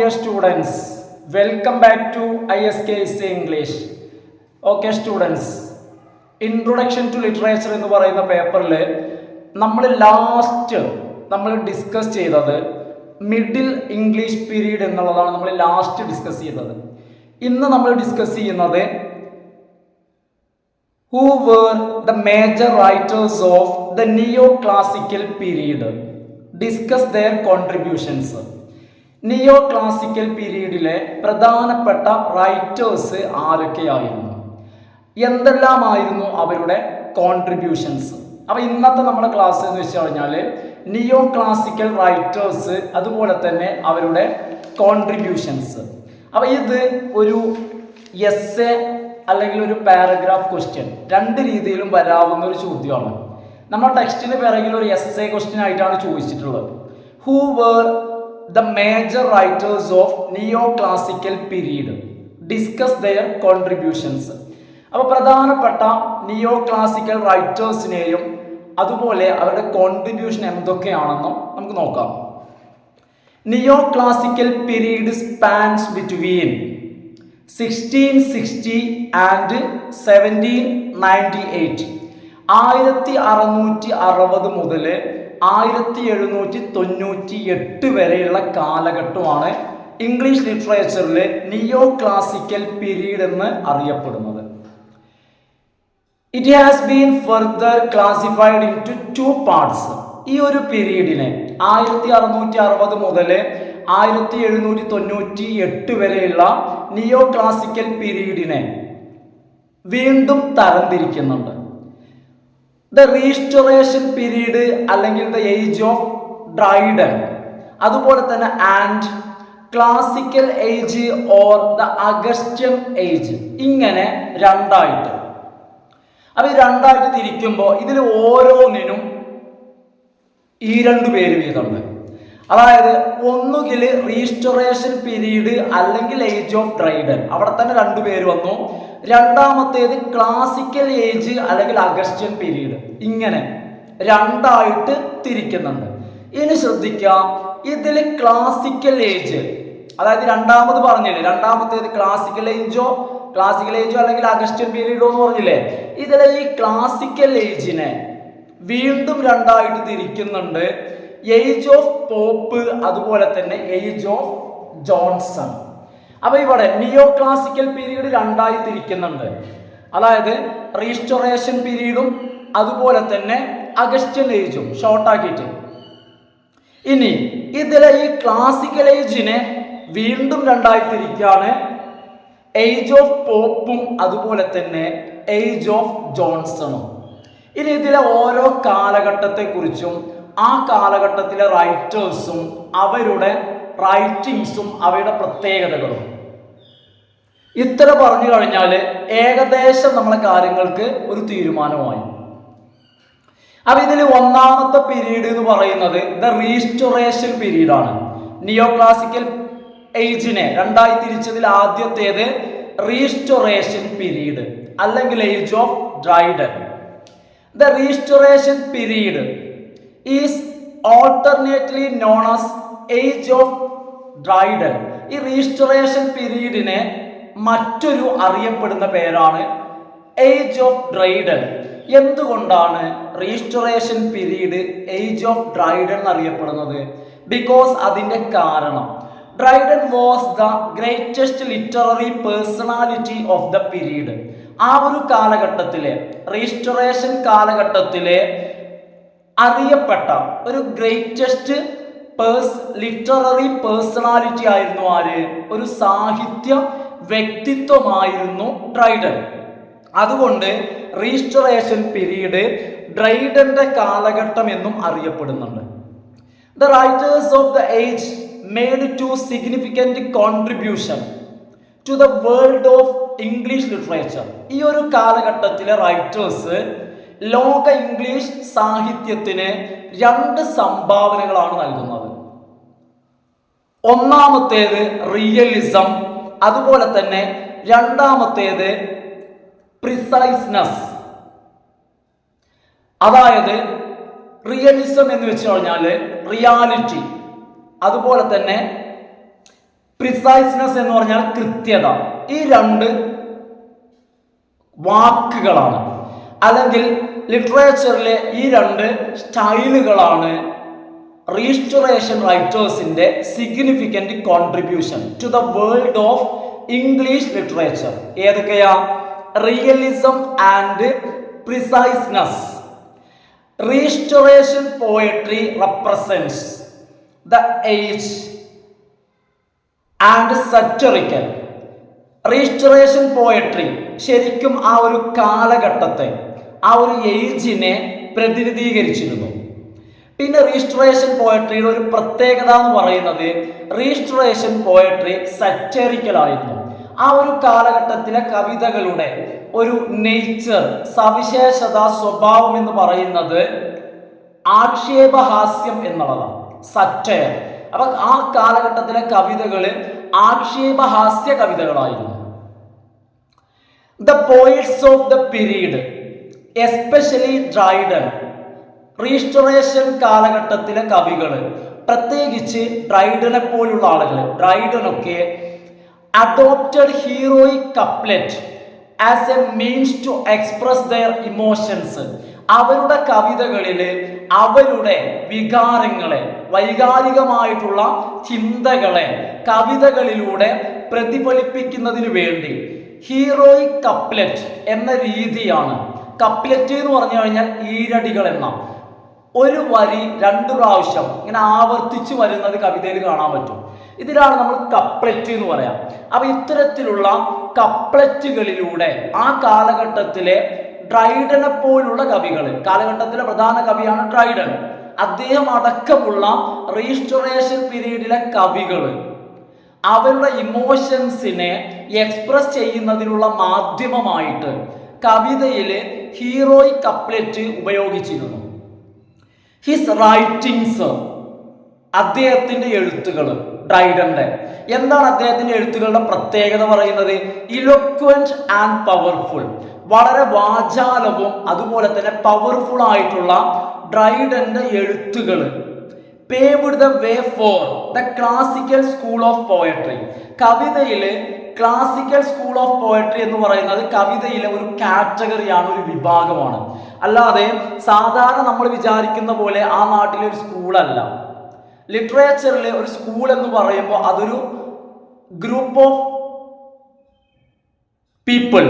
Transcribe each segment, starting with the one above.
dear students, welcome back to ISKC English. Okay students, Introduction to Literature എന്ന് പറയുന്ന പേപ്പറിൽ നമ്മൾ ഡിസ്കസ് ചെയ്തത് മിഡിൽ ഇംഗ്ലീഷ് പീരീഡ് എന്നുള്ളതാണ് നമ്മൾ ലാസ്റ്റ് ഡിസ്കസ് ചെയ്തത്. ഇന്ന് നമ്മൾ ഡിസ്കസ് ചെയ്യുന്നത് who were the major writers of the neoclassical period. Discuss their contributions. Neo classical പീരീഡിലെ പ്രധാനപ്പെട്ട റൈറ്റേഴ്സ് ആരൊക്കെയായിരുന്നു, എന്തെല്ലാമായിരുന്നു അവരുടെ കോൺട്രിബ്യൂഷൻസ്. അപ്പോൾ ഇന്നത്തെ നമ്മുടെ ക്ലാസ് എന്ന് വെച്ച് കഴിഞ്ഞാൽ നിയോ ക്ലാസിക്കൽ റൈറ്റേഴ്സ്, അതുപോലെ തന്നെ അവരുടെ കോൺട്രിബ്യൂഷൻസ്. അപ്പോൾ ഇത് ഒരു എസ്സേ അല്ലെങ്കിൽ ഒരു പാരഗ്രാഫ് ക്വസ്റ്റ്യൻ, രണ്ട് രീതിയിലും വരാവുന്ന ഒരു ചോദ്യമാണ്. നമ്മുടെ ടെക്സ്റ്റിന് പിറകിൽ ഒരു എസ്സേ ക്വസ്റ്റ്യൻ ആയിട്ടാണ് ചോദിച്ചിട്ടുള്ളത്. Who were the major writers of neoclassical period, discuss their contributions. അപ്പോൾ പ്രധാനപ്പെട്ട നിയോ ക്ലാസിക്കൽ റൈറ്റേഴ്സിനെയും അതുപോലെ അവരുടെ കോൺട്രിബ്യൂഷൻ എന്തൊക്കെയാണെന്നും നമുക്ക് നോക്കാം. നിയോ classical period spans between 1660 and 1798. 1660 മുതൽ 1798 വരെയുള്ള കാലഘട്ടമാണ് ഇംഗ്ലീഷ് ലിറ്ററേച്ചറിലെ നിയോ ക്ലാസിക്കൽ പീരീഡ് എന്ന് അറിയപ്പെടുന്നത്. It has been further classified in two parts. ഈ ഒരു പീരീഡിനെ 1660 മുതൽ 1798 വരെയുള്ള നിയോ ക്ലാസിക്കൽ പീരീഡിനെ വീണ്ടും തരംതിരിക്കുന്നുണ്ട്. ദ റീസ്റ്റോറേഷൻ പീരീഡ് അല്ലെങ്കിൽ ദ ഏജ് ഓഫ് ഡ്രൈഡൻ, അതുപോലെ തന്നെ and classical age or the Augustan age, ഇങ്ങനെ രണ്ടായിട്ട്. അപ്പോൾ ഈ രണ്ടായിട്ട് തിരിക്കുമ്പോൾ ഇതിൽ ഓരോന്നിനും ഈ രണ്ട് പേര് വീതമുണ്ട്. അതായത് ഒന്നുകിൽ റീസ്റ്റോറേഷൻ പീരീഡ് അല്ലെങ്കിൽ ഏജ് ഓഫ് ഡ്രൈഡൻ, അവിടെ തന്നെ രണ്ടു പേര് വന്നു. രണ്ടാമത്തേത് ക്ലാസിക്കൽ ഏജ് അല്ലെങ്കിൽ അഗസ്റ്റ്യൻ പീരീഡ്, ഇങ്ങനെ രണ്ടായിട്ട് തിരിക്കുന്നുണ്ട്. ഇനി ശ്രദ്ധിക്കുക, ഇതിൽ ക്ലാസിക്കൽ ഏജ്, അതായത് രണ്ടാമത് പറഞ്ഞില്ലേ, രണ്ടാമത്തേത് ക്ലാസിക്കൽ ഏജോ അല്ലെങ്കിൽ അഗസ്റ്റ്യൻ പീരീഡോ എന്ന് പറഞ്ഞില്ലേ, ഇതിലെ ഈ ക്ലാസിക്കൽ ഏജിനെ വീണ്ടും രണ്ടായിട്ട് തിരിക്കുന്നുണ്ട്. ഏജ് ഓഫ് പോപ്പ്, അതുപോലെ തന്നെ ഏജ് ഓഫ് ജോൺസൺ. അപ്പൊ ഇവിടെ നിയോ ക്ലാസിക്കൽ പീരീഡ് രണ്ടായി തിരിക്കുന്നുണ്ട്, അതായത് റീസ്റ്റോറേഷൻ പീരീഡും അതുപോലെ തന്നെ അഗസ്റ്റ്യൻ ഏജും ഷോർട്ടാക്കിയിട്ട്. ഇനി ഇതിലെ ഈ ക്ലാസിക്കൽ ഏജിനെ വീണ്ടും രണ്ടായി തിരിക്കുകയാണ്, ഏജ് ഓഫ് പോപ്പും അതുപോലെ തന്നെ ഏജ് ഓഫ് ജോൺസണും. ഇനി ഇതിലെ ഓരോ കാലഘട്ടത്തെക്കുറിച്ചും ആ കാലഘട്ടത്തിലെ റൈറ്റേഴ്സും അവരുടെ റൈറ്റിങ്സും അവയുടെ പ്രത്യേകതകളും ഇത്ര പറഞ്ഞു കഴിഞ്ഞാൽ ഏകദേശം നമ്മളെ കാര്യങ്ങൾക്ക് ഒരു തീരുമാനമായി. അപ്പൊ ഇതിൽ ഒന്നാമത്തെ പീരീഡ് എന്ന് പറയുന്നത് ദ റീസ്റ്റോറേഷൻ പീരീഡ് ആണ്. നിയോ ക്ലാസിക്കൽ ഏജിനെ രണ്ടായി തിരിച്ചതിൽ ആദ്യത്തേത് റീസ്റ്റോറേഷൻ പീരീഡ് അല്ലെങ്കിൽ age of Dryden. The restoration period is alternately non as age of Dryden. ഈ റീസ്റ്റോറേഷൻ പീരീഡിനെ മറ്റൊരു അറിയപ്പെടുന്ന പേരാണ് ഏജ് ഓഫ് ഡ്രൈഡൻ. എന്തുകൊണ്ടാണ് restoration period age of Dryden എന്നറിയപ്പെടുന്നത്? ബിക്കോസ് അതിൻ്റെ കാരണം, Dryden was the greatest literary personality of the period. ആ ഒരു കാലഘട്ടത്തിലെ, റീസ്റ്റോറേഷൻ കാലഘട്ടത്തിലെ അറിയപ്പെട്ട ഒരു ഗ്രേറ്റസ്റ്റ് ലിറ്റററി പേഴ്സണാലിറ്റി ആയിരുന്നു ആര്? ഒരു സാഹിത്യ വ്യക്തിത്വമായിരുന്നു ഡ്രൈഡൻ. അതുകൊണ്ട് റീസ്റ്റോറേഷൻ പീരീഡ് ഡ്രൈഡന്റെ കാലഘട്ടം എന്നും അറിയപ്പെടുന്നുണ്ട്. The writers of the age made to significant contribution to the world of English literature. ഈ ഒരു കാലഘട്ടത്തിലെ റൈറ്റേഴ്സ് ലോക ഇംഗ്ലീഷ് സാഹിത്യത്തിന് രണ്ട് സംഭാവനകളാണ് നൽകുന്നത്. ഒന്നാമത്തേത് റിയലിസം, അതുപോലെ തന്നെ രണ്ടാമത്തേത് പ്രിസൈസ്നെസ്. അതായത് റിയലിസം എന്ന് വെച്ച് കഴിഞ്ഞാൽ റിയാലിറ്റി, അതുപോലെ തന്നെ പ്രിസൈസ്നെസ് എന്ന് പറഞ്ഞാൽ കൃത്യത. ഈ രണ്ട് വാക്കുകളാണ്, അല്ലെങ്കിൽ ലിറ്ററേച്ചറിലെ ഈ രണ്ട് സ്റ്റൈലുകളാണ് റീസ്റ്റോറേഷൻ റൈറ്റേഴ്സിന്റെ significant contribution to the world of English literature. ഏതൊക്കെയാ? Realism and preciseness. Restoration poetry represents the age and satirical. Restoration poetry ശരിക്കും ആ ഒരു കാലഘട്ടത്തെ, ആ ഒരു ഏജിനെ പ്രതിനിധീകരിച്ചിരുന്നു. പിന്നെ റീസ്റ്റോറേഷൻ പോയട്രിയുടെ ഒരു പ്രത്യേകത എന്ന് പറയുന്നത് റീസ്റ്റോറേഷൻ പോയട്രി സറ്ററിക്കൽ ആയിരുന്നു. ആ ഒരു കാലഘട്ടത്തിലെ കവിതകളുടെ ഒരു നേച്ചർ, സവിശേഷത, സ്വഭാവം എന്ന് പറയുന്നത് ആക്ഷേപഹാസ്യം എന്നുള്ളതാണ്, സറ്റയർ. അപ്പൊ ആ കാലഘട്ടത്തിലെ കവിതകൾ ആക്ഷേപഹാസ്യ കവിതകളായിരുന്നു. The poets of the period, especially Dryden, restoration കാലഘട്ടത്തിലെ കവികൾ, പ്രത്യേകിച്ച് ഡ്രൈഡനെ പോലുള്ള ആളുകൾ, ഡ്രൈഡനൊക്കെ adopted heroic couplet as a means to express their emotions. അവരുടെ കവിതകളിൽ അവരുടെ വികാരങ്ങളെ, വൈകാരികമായിട്ടുള്ള ചിന്തകളെ കവിതകളിലൂടെ പ്രതിഫലിപ്പിക്കുന്നതിന് വേണ്ടി ഹീറോയിക് കപ്ലെറ്റ് എന്ന രീതിയാണ്. കപ്ലെറ്റ് എന്ന് പറഞ്ഞു കഴിഞ്ഞാൽ ഈരടികൾ എന്ന ഒരു വരി രണ്ട് പ്രാവശ്യം ഇങ്ങനെ ആവർത്തിച്ച് വരുന്നത് കവിതയിൽ കാണാൻ പറ്റും. ഇതിലാണ് നമ്മൾ കപ്ലെറ്റ് എന്ന് പറയാം. അപ്പൊ ഇത്തരത്തിലുള്ള കപ്ലെറ്റുകളിലൂടെ ആ കാലഘട്ടത്തിലെ ഡ്രൈഡനെ പോലുള്ള കവികൾ, കാലഘട്ടത്തിലെ പ്രധാന കവിയാണ് ഡ്രൈഡൻ, അദ്ദേഹം അടക്കമുള്ള റീസ്റ്റോറേഷൻ പീരീഡിലെ കവികൾ അവരുടെ ഇമോഷൻസിനെ എക്സ്പ്രസ് ചെയ്യുന്നതിനുള്ള മാധ്യമമായിട്ട് കവിതയിൽ ഹീറോയിക് കപ്ലെറ്റ് ഉപയോഗിച്ചിരുന്നു. ഹിസ് റൈറ്റിംഗ്സ്, അദ്ദേഹത്തിന്റെ എഴുത്തുകൾ, ഡ്രൈഡന്റെ എന്താണ് അദ്ദേഹത്തിന്റെ എഴുത്തുകളുടെ പ്രത്യേകത പറയുന്നത്? ഇലൊക്വന്റ് ആൻഡ് പവർഫുൾ, വളരെ വാചാലവും അതുപോലെ തന്നെ പവർഫുൾ ആയിട്ടുള്ള ഡ്രൈഡന്റെ എഴുത്തുകൾ paved the way for the classical school of poetry. കവിതയില് ക്ലാസിക്കൽ സ്കൂൾ ഓഫ് പോയട്രി എന്ന് പറയുന്നത് കവിതയിലെ ഒരു കാറ്റഗറിയാണ്, ഒരു വിഭാഗമാണ്. അല്ലാതെ സാധാരണ നമ്മൾ വിചാരിക്കുന്ന പോലെ ആ നാട്ടിലെ ഒരു സ്കൂളല്ല. ലിറ്ററേച്ചറിലെ ഒരു സ്കൂൾ എന്ന് പറയുമ്പോൾ അതൊരു group of people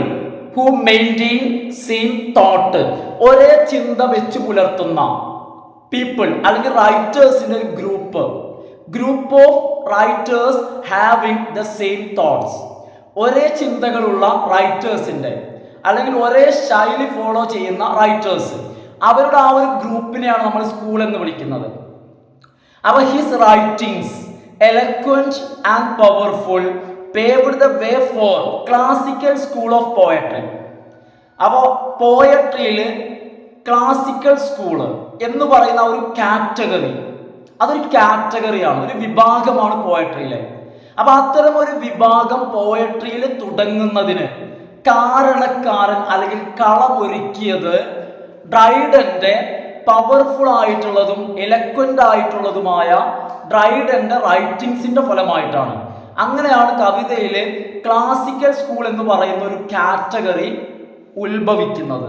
who maintain same thought, ഒരേ ചിന്ത വെച്ച് പുലർത്തുന്ന പീപ്പിൾ അല്ലെങ്കിൽ റൈറ്റേഴ്സിന്റെ ഒരു group of writers having the same thoughts. ഒരേ ചിന്തകളുള്ള റൈറ്റേഴ്സിന്റെ അല്ലെങ്കിൽ ഒരേ ശൈലി ഫോളോ ചെയ്യുന്ന റൈറ്റേഴ്സ്, അവരുടെ ആ ഒരു ഗ്രൂപ്പിനെയാണ് നമ്മൾ സ്കൂൾ എന്ന് വിളിക്കുന്നത്. അപ്പൊ his writings eloquent and powerful paved the way four classical school of poetry. അപ്പോൾ പോയട്രിയിൽ ക്ലാസിക്കൽ സ്കൂള് എന്ന് പറയുന്ന ഒരു കാറ്റഗറി, അതൊരു കാറ്റഗറിയാണ്, ഒരു വിഭാഗമാണ് പോയട്രിയിലെ. അപ്പൊ അത്തരം ഒരു വിഭാഗം പോയട്രിയിൽ തുടങ്ങുന്നതിന് കാരണക്കാരൻ അല്ലെങ്കിൽ കളമൊരുക്കിയത് ഡ്രൈഡന്റെ പവർഫുൾ ആയിട്ടുള്ളതും എലക്വന്റ് ആയിട്ടുള്ളതുമായ ഡ്രൈഡന്റെ റൈറ്റിംഗ്സിന്റെ ഫലമായിട്ടാണ്. അങ്ങനെയാണ് കവിതയിലെ ക്ലാസിക്കൽ സ്കൂൾ എന്ന് പറയുന്ന ഒരു കാറ്റഗറി ഉത്ഭവിക്കുന്നത്.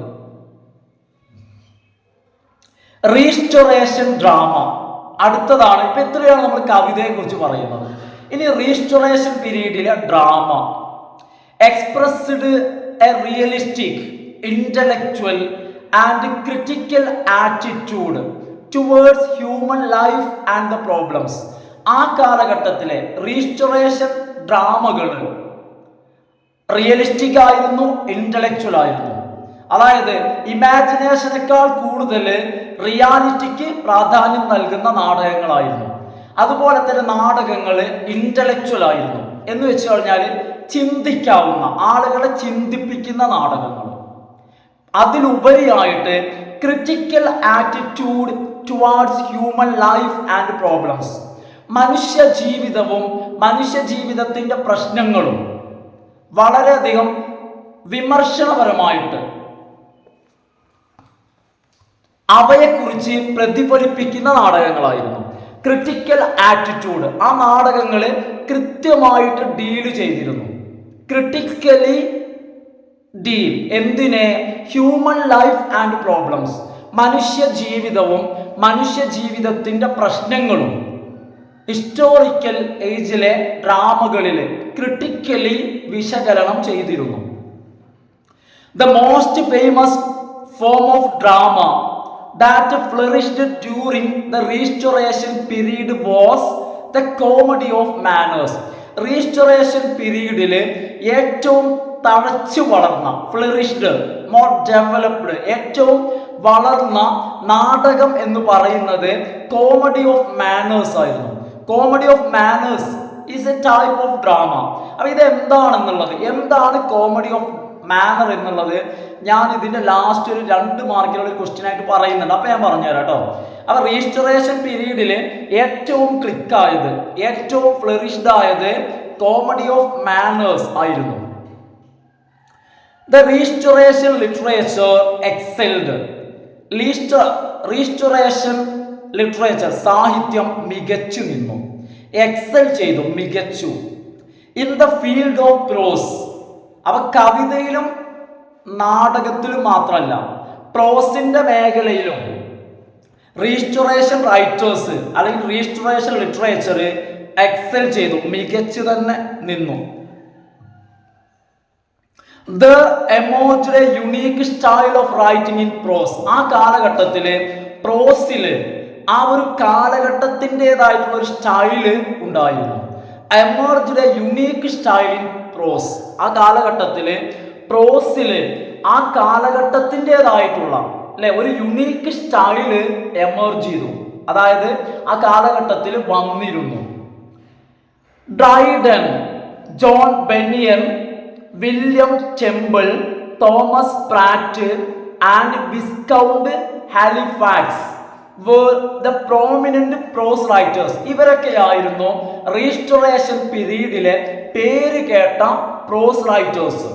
റീസ്റ്റോറേഷൻ ഡ്രാമ അടുത്തതാണ്. ഇപ്പൊ എത്രയാണ് നമ്മൾ കവിതയെ കുറിച്ച് പറയുന്നത്. ഇനി റീസ്റ്റോറേഷൻ പീരീഡിലെ drama expressed a realistic, intellectual and critical attitude towards human life and the problems. ആ കാലഘട്ടത്തിലെ റീസ്റ്റോറേഷൻ ഡ്രാമകൾ റിയലിസ്റ്റിക് ആയിരുന്നു, ഇന്റലക്ച്വൽ ആയിരുന്നു. അതായത് ഇമാജിനേഷനേക്കാൾ കൂടുതൽ റിയാലിറ്റിക്ക് പ്രാധാന്യം നൽകുന്ന നാടകങ്ങളായിരുന്നു. അതുപോലെ തന്നെ നാടകങ്ങൾ ഇന്റലക്ച്വൽ ആയിരുന്നു. എന്ന് വെച്ച് കഴിഞ്ഞാൽ ചിന്തിക്കാവുന്ന, ആളുകളെ ചിന്തിപ്പിക്കുന്ന നാടകങ്ങൾ. അതിലുപരിയായിട്ട് critical attitude towards human life and problems, മനുഷ്യ ജീവിതവും മനുഷ്യ ജീവിതത്തിന്റെ പ്രശ്നങ്ങളും വളരെയധികം വിമർശനപരമായിട്ട് അവയെക്കുറിച്ച് പ്രതിഫലിപ്പിക്കുന്ന നാടകങ്ങളായിരുന്നു. ക്രിട്ടിക്കൽ ആറ്റിറ്റ്യൂഡ്, ആ നാടകങ്ങൾ കൃത്യമായിട്ട് ഡീൽ ചെയ്തിരുന്നു. ക്രിട്ടിക്കലി ഡീൽ എന്തിനെ? ഹ്യൂമൻ ലൈഫ് ആൻഡ് പ്രോബ്ലംസ്, മനുഷ്യ ജീവിതവും മനുഷ്യ ജീവിതത്തിൻ്റെ പ്രശ്നങ്ങളും ഹിസ്റ്റോറിക്കൽ ഏജിലെ ഡ്രാമകളിൽ ക്രിട്ടിക്കലി വിശകലനം ചെയ്തിരുന്നു. The most famous form of drama that flourished during the Restoration period was the comedy of manners. Restoration പീരീഡിൽ ഏറ്റവും തഴച്ചു വളർന്ന, ഫ്ലറിഷ്ഡ്, മോർ ഡെവലപ്ഡ്, ഏറ്റവും വളർന്ന നാടകം എന്ന് പറയുന്നത് കോമഡി ഓഫ് മാനേഴ്സ് ആയിരുന്നു. Comedy of manners is A type of drama. അപ്പോൾ ഇത് എന്താണെന്നുള്ളത്, എന്താണ് കോമഡി ഓഫ് മാനർ എന്നുള്ളത് ഞാൻ ഇതിൻ്റെ ലാസ്റ്റ് ഒരു 2 മാർക്കിലുള്ള ക്വസ്റ്റ്യൻ ആയിട്ട് പറയുന്നുണ്ട്. അപ്പോൾ ഞാൻ പറഞ്ഞുതരാം കേട്ടോ. അപ്പോൾ റീസ്റ്റോറേഷൻ പീരീഡിൽ ഏറ്റവും ക്ലിക്കായത്, ഏറ്റവും ഫ്ലറിഷ്ഡ് ആയത് കോമഡി ഓഫ് മാനേഴ്സ് ആയിരുന്നു. The restoration literature excelled. Restoration literature സാഹിത്യം മികച്ചു നിന്നു, എക്സൽ ചെയ്തു, മികച്ചു. In the field of prose, അവ കവിതയിലും നാടകത്തിലും മാത്രമല്ല, പ്രോസിന്റെ മേഖലയിലും റീസ്റ്റോറേഷൻ റൈറ്റേഴ്സ് അല്ലെങ്കിൽ റീസ്റ്റോറേഷൻ ലിറ്ററേച്ചർ എക്സൽ ചെയ്തു, മികച്ചു തന്നെ നിന്നു. The emerged a unique style of writing in prose. ആ കാലഘട്ടത്തിൽ പ്രോസിൽ ആ ഒരു കാലഘട്ടത്തിൻ്റെതായിട്ടുള്ള ഒരു സ്റ്റൈല് ഉണ്ടായിരുന്നു. Emerged a unique style in prose. ആ കാലഘട്ടത്തിൽ പ്രോസിൽ ആ കാലഘട്ടത്തിൻ്റെതായിട്ടുള്ള ഒരു യുണീക്ക് സ്റ്റൈല് എമർജ് ചെയ്തു, അതായത് ആ കാലഘട്ടത്തിൽ വന്നിരുന്നു. Dryden, John Bunyan, William Temple, Thomas Pratt and viscount Halifax were the prominent prose writers. ഇവരൊക്കെയായിരുന്നു റീസ്റ്റോറേഷൻ പീരീഡിലെ പേര് കേട്ട prose writers.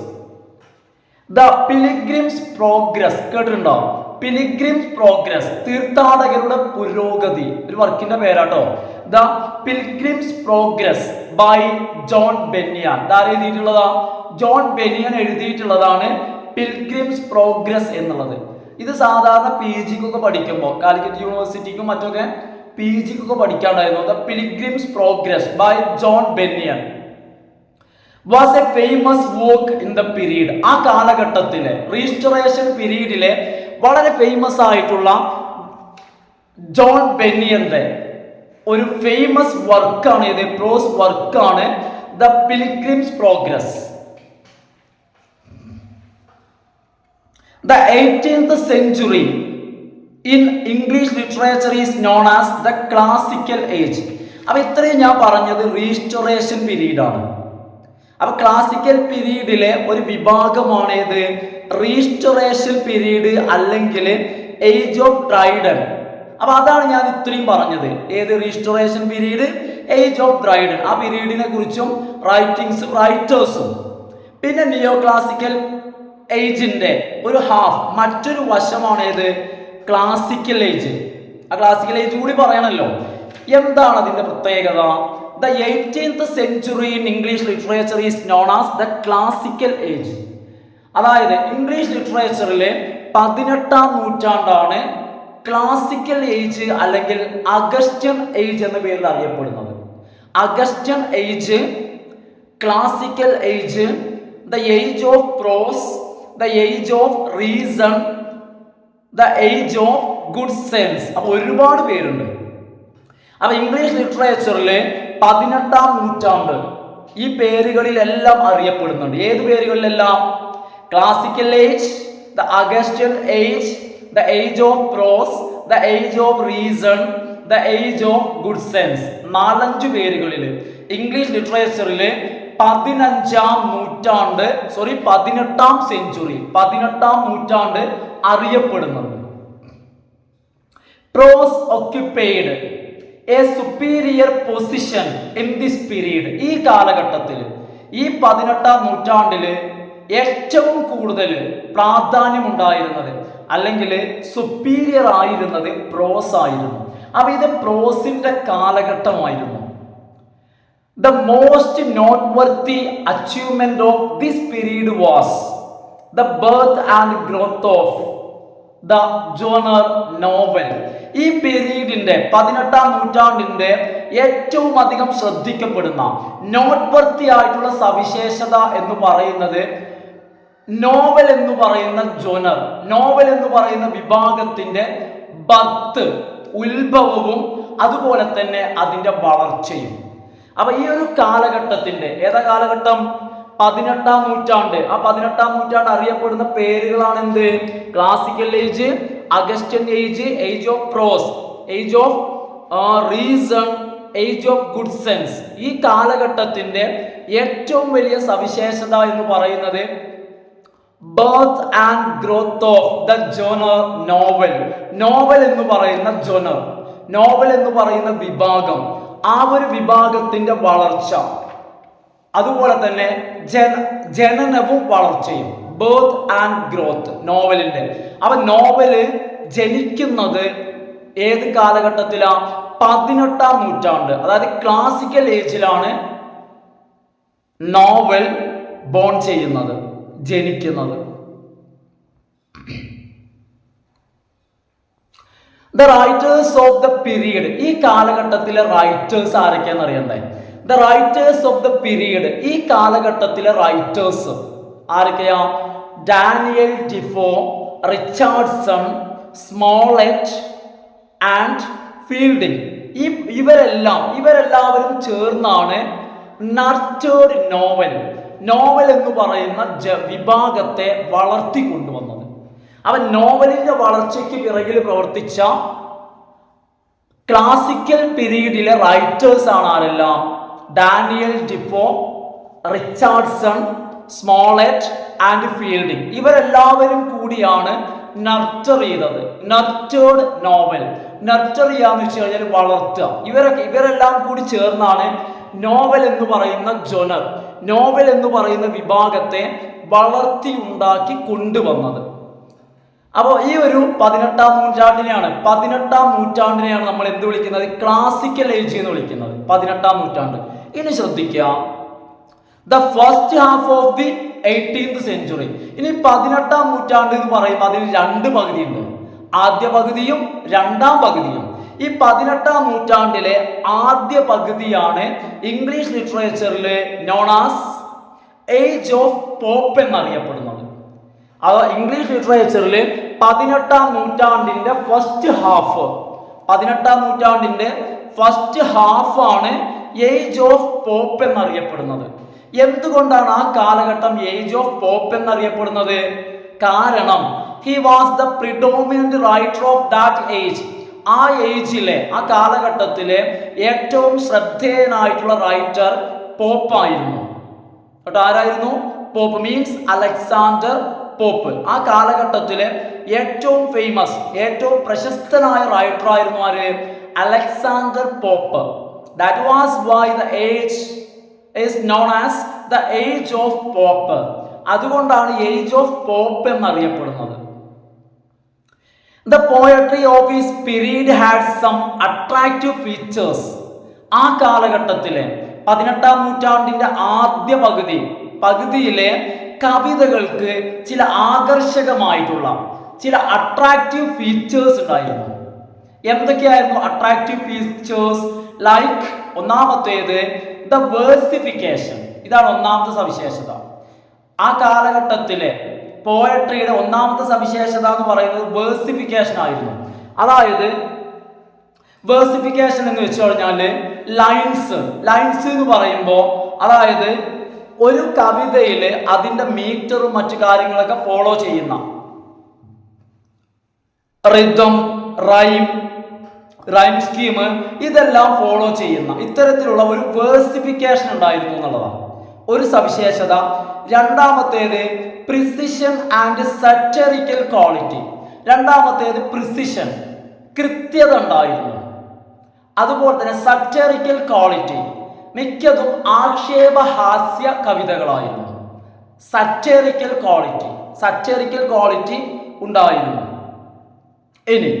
The pilgrim's progress കേട്ടിട്ടുണ്ടോ? പിലിഗ്രിംസ് പ്രോഗ്രസ്, തീർത്ഥാടകരുടെ പുരോഗതി, ഒരു വർക്കിന്റെ പേരാട്ടോ. The pilgrim's progress by John Bunyan. ഇതാര് എഴുതിയിട്ടുള്ളതാ? ജോൺ ബെനിയൻ എഴുതിയിട്ടുള്ളതാണ് പിൽഗ്രിംസ് പ്രോഗ്രസ് എന്നുള്ളത്. ഇത് സാധാരണ പി ജിക്കൊക്കെ പഠിക്കുമ്പോൾ, കാലിക്കറ്റ് യൂണിവേഴ്സിറ്റിക്കും മറ്റൊക്കെ പി ജിക്കൊക്കെ പഠിക്കാണ്ടായിരുന്നു. The pilgrim's progress by John Bunyan was A famous work in the period. ആ കാലഘട്ടത്തിലെ റീസ്റ്റോറേഷൻ പീരീഡിലെ വളരെ ഫേമസ് ആയിട്ടുള്ള ജോൺ ബെനിയന്റെ ഒരു ഫേമസ് വർക്കാണ് ഇത്, പ്രോസ് വർക്കാണ് the pilgrim's progress. The 18th century in English literature is known as the classical age. അപ്പോൾ ഇത്രയും ഞാൻ പറഞ്ഞത് റീസ്റ്റോറേഷൻ പീരീഡാണ്. അപ്പോൾ ക്ലാസിക്കൽ പീരീഡിലെ ഒരു വിഭാഗമാണ് ഇത് റീസ്റ്റോറേഷൻ പീരീഡ് അല്ലെങ്കിൽ ഏജ് ഓഫ് ഡ്രൈഡൻ. അപ്പോൾ അതാണ് ഞാൻ ഇത്രയും പറഞ്ഞത്. ഏത് restoration period, age of Dryden, ആ പീരീഡിനെ കുറിച്ചും റൈറ്റേഴ്സും. പിന്നെ നിയോ ക്ലാസിക്കൽ ഏജിന്റെ ഒരു ഹാഫ്, മറ്റൊരു വശമാണ് ഏത്? Classical age. ആ ക്ലാസിക്കൽ ഏജ് കൂടി പറയണല്ലോ. എന്താണ് അതിന്റെ പ്രത്യേകത? The 18th century in English literature is known as the classical age. അതായത് ഇംഗ്ലീഷ് ലിറ്ററേച്ചറിലെ 18ാം നൂറ്റാണ്ടാണ് ക്ലാസിക്കൽ ഏജ് അല്ലെങ്കിൽ അഗസ്റ്റ്യൻ ഏജ് എന്ന പേരിൽ അറിയപ്പെടുന്നത്. Augustan age, classical age, the age of prose, the age of reason, the age of good sense. അപ്പോൾ ഒരുപാട് പേരുണ്ട്. അപ്പോൾ ഇംഗ്ലീഷ് ലിറ്ററേച്ചറിൽ 18ാം നൂറ്റാണ്ട് ഈ പേരുകളിലെല്ലാം അറിയപ്പെടുന്നുണ്ട്. ഏത് പേരുകളിലെല്ലാം? Classical age, the Augustan age, the age of prose, the age of reason, the age of good sense. 4-5 പേരുകളിൽ ഇംഗ്ലീഷ് ലിറ്ററേച്ചറിൽ 18ാം സെഞ്ചുറി, 18ാം നൂറ്റാണ്ട് അറിയപ്പെടുന്നുണ്ട്. Prose occupied a superior position in this period. ഈ കാലഘട്ടത്തിൽ, ഈ 18ാം നൂറ്റാണ്ടിൽ ഏറ്റവും കൂടുതൽ പ്രാധാന്യമുണ്ടായിരുന്നത് അല്ലെങ്കിൽ സുപ്പീരിയർ ആയിരുന്നത് പ്രോസ് ആയിരുന്നു. അപ്പോൾ ഇത് പ്രോസിന്റെ കാലഘട്ടമായിരുന്നു. The most noteworthy achievement of this period was the birth and growth of the genre novel. ഈ പീരീഡിന്റെ 18ാം നൂറ്റാണ്ടിന്റെ ഏറ്റവും അധികം ശ്രദ്ധിക്കപ്പെടുന്ന നോട്ട്വർത്തി ആയിട്ടുള്ള സവിശേഷത എന്ന് പറയുന്നത് നോവൽ എന്ന് പറയുന്ന ജോണർ, നോവൽ എന്ന് പറയുന്ന വിഭാഗത്തിന്റെ ബർത്ത്, ഉത്ഭവവും അതുപോലെ തന്നെ അതിന്റെ വളർച്ചയും. അപ്പൊ ഈ ഒരു കാലഘട്ടത്തിന്റെ ഏതാ കാലഘട്ടം? 18ാം നൂറ്റാണ്ട്. ആ 18ാം നൂറ്റാണ്ട് അറിയപ്പെടുന്ന പേരുകളാണ് എന്ത്? Classical age, Augustan age, age of prose, age of reason, age of good sense. ഈ കാലഘട്ടത്തിന്റെ ഏറ്റവും വലിയ സവിശേഷത എന്ന് പറയുന്നത് birth and growth of the genre novel. Novel എന്ന് പറയുന്ന ജോണർ, നോവൽ എന്ന് പറയുന്ന വിഭാഗം, ആ ഒരു വിഭാഗത്തിന്റെ വളർച്ച, അതുപോലെ തന്നെ ജനനവും വളർച്ചയും. ബർത്ത് ആൻഡ് ഗ്രോത്ത് നോവലിന്റെ. അപ്പൊ നോവല് ജനിക്കുന്നത് ഏത് കാലഘട്ടത്തിലാണ്? 18ാം നൂറ്റാണ്ട്, അതായത് ക്ലാസിക്കൽ ഏജിലാണ് നോവൽ ബോൺ ചെയ്യുന്നത്, ജനിക്കുന്നത്. The writers of the period. ഈ കാലഘട്ടത്തിലെ റൈറ്റേഴ്സ് ആരൊക്കെയാണെന്ന് അറിയണ്ടേ? The writers of the period, ഈ കാലഘട്ടത്തിലെ റൈറ്റേഴ്സ് ആരൊക്കെയാ? Daniel Defoe, Richardson, Smollett and Fielding. ഇവരെല്ലാവരും ചേർന്നാണ് നർച്ചേർഡ് നോവൽ, നോവൽ എന്ന് പറയുന്ന വിഭാഗത്തെ വളർത്തിക്കൊണ്ടുവന്നത്. അവൻ നോവലിന്റെ വളർച്ചയ്ക്ക് പിറകിൽ പ്രവർത്തിച്ച ക്ലാസിക്കൽ പീരീഡിലെ റൈറ്റേഴ്സ് ആണ് ആരെല്ലാം? Daniel Defoe, Richardson, Smollett and Fielding. ഇവരെല്ലാവരും കൂടിയാണ് നർച്ചർ ചെയ്തത്. നർച്ചേർഡ് നോവൽ, നർച്ചർ ചെയ്യാന്ന് വെച്ച് കഴിഞ്ഞാൽ വളർത്തുക. ഇവരെല്ലാം കൂടി ചേർന്നാണ് നോവൽ എന്ന് പറയുന്ന ജോണർ, നോവൽ എന്ന് പറയുന്ന വിഭാഗത്തെ വളർത്തി ഉണ്ടാക്കി കൊണ്ടുവന്നത്. അപ്പോൾ ഈ ഒരു 18ാം നൂറ്റാണ്ടിനെയാണ് നമ്മൾ എന്ത് വിളിക്കുന്നത്? ക്ലാസിക്കൽ ഏജ് എന്ന് വിളിക്കുന്നത്. 18ാം നൂറ്റാണ്ട്. ഇനി ശ്രദ്ധിക്കുക, the first half of the 18th century. ഇനി 18ാം നൂറ്റാണ്ട് എന്ന് പറയുമ്പോൾ അതിൽ രണ്ട് പകുതിയുണ്ട്, ആദ്യ പകുതിയും രണ്ടാം പകുതിയും. ഈ 18ാം നൂറ്റാണ്ടിലെ ആദ്യ പകുതിയാണ് ഇംഗ്ലീഷ് ലിറ്ററേച്ചറിലെ known as age of Pope എന്നറിയപ്പെടുന്നത്. അത് ഇംഗ്ലീഷ് ലിറ്ററേച്ചറിൽ 18ാം നൂറ്റാണ്ടിന്റെ ഫസ്റ്റ് ഹാഫ്, 18ാം നൂറ്റാണ്ടിന്റെ ഫസ്റ്റ് ഹാഫ് ആണ് ഏജ് ഓഫ് പോപ്പ് എന്നറിയപ്പെടുന്നത്. എന്തുകൊണ്ടാണ് ആ കാലഘട്ടം ഏജ് ഓഫ് പോപ്പ് എന്നറിയപ്പെടുന്നത്? കാരണം he was the predominant writer of that age. ആ ഏജിലെ, ആ കാലഘട്ടത്തിലെ ഏറ്റവും ശ്രദ്ധേയനായിട്ടുള്ള റൈറ്റർ പോപ്പായിരുന്നു. കേട്ടോ, ആരായിരുന്നു? Pope means Alexander Pope. ആ കാലഘട്ടത്തിലെ ഏറ്റവും ഫേമസ്, ഏറ്റവും പ്രശസ്തനായ റൈറ്റർ ആയിരുന്നു ആര്? Alexander Pope. That was why the age is known as the age of Pope. അതുകൊണ്ടാണ് ഏജ് ഓഫ് പോപ്പ് എന്നറിയപ്പെടുന്നത്. The poetry of his period had some attractive features. ആ കാലഘട്ടത്തിലെ 18ാം നൂറ്റാണ്ടിന്റെ ആദ്യ പകുതിയിലെ കവിതകൾക്ക് ചില ആകർഷകമായിട്ടുള്ള ചില അട്രാക്റ്റീവ് ഫീച്ചേഴ്സ് ഉണ്ടായിരുന്നു. എന്തൊക്കെയായിരുന്നു അട്രാക്റ്റീവ് ഫീച്ചേഴ്സ്? ലൈക്ക്, ഒന്നാമത്തേത് ദ വേഴ്സിഫിക്കേഷൻ. ഇതാണ് ഒന്നാമത്തെ സവിശേഷത. ആ കാലഘട്ടത്തിലെ പോയട്രിയുടെ ഒന്നാമത്തെ സവിശേഷത എന്ന് പറയുന്നത് വേഴ്സിഫിക്കേഷൻ ആയിരുന്നു. അതായത് വേഴ്സിഫിക്കേഷൻ എന്ന് വെച്ച് കഴിഞ്ഞാൽ ലൈൻസ് എന്ന് പറയുമ്പോൾ, അതായത് ഒരു കവിതയിൽ അതിന്റെ മീറ്ററും മറ്റു കാര്യങ്ങളൊക്കെ ഫോളോ ചെയ്യുന്ന റിതം, റൈം സ്കീം, ഇതെല്ലാം ഫോളോ ചെയ്യുന്ന ഇത്തരത്തിലുള്ള ഒരു വേഴ്സിഫിക്കേഷൻ ഉണ്ടായിരുന്നു എന്നുള്ളതാണ് ഒരു സവിശേഷത. രണ്ടാമത്തേത് പ്രിസിഷൻ ആൻഡ് സറ്ററിക്കൽ ക്വാളിറ്റി. രണ്ടാമത്തേത് പ്രിസിഷൻ, കൃത്യത ഉണ്ടായിരുന്നു. അതുപോലെ തന്നെ സറ്ററിക്കൽ ക്വാളിറ്റി, മിക്കതും ആക്ഷേപഹാസ്യ കവിതകളായിരുന്നു. സറ്ററിക്കൽ ക്വാളിറ്റി ഉണ്ടായിരുന്നു. ഇനി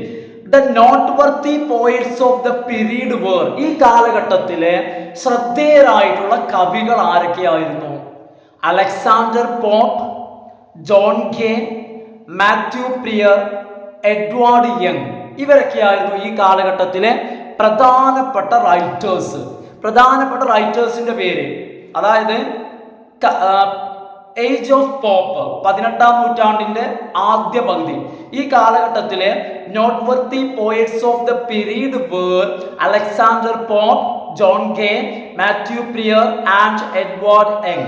the noteworthy poets of the period were, ഈ കാലഘട്ടത്തിലെ ശ്രദ്ധേയരായിട്ടുള്ള കവികൾ ആരൊക്കെയായിരുന്നു? Alexander Pope, John Kane, Matthew Prior, Edward Young, ഇവരൊക്കെയായിരുന്നു ഈ കാലഘട്ടത്തിലെ പ്രധാനപ്പെട്ട റൈറ്റേഴ്സ്. പ്രധാനപ്പെട്ട റൈറ്റേഴ്സിന്റെ പേര്, അതായത് ഏജ് ഓഫ് പോപ്പ് 18-ാം നൂറ്റാണ്ടിന്റെ ആദ്യ പകുതി, ഈ കാലഘട്ടത്തിലെ noteworthy poets of the period were Alexander Pope, John Kane, Matthew Prior and Edward Young.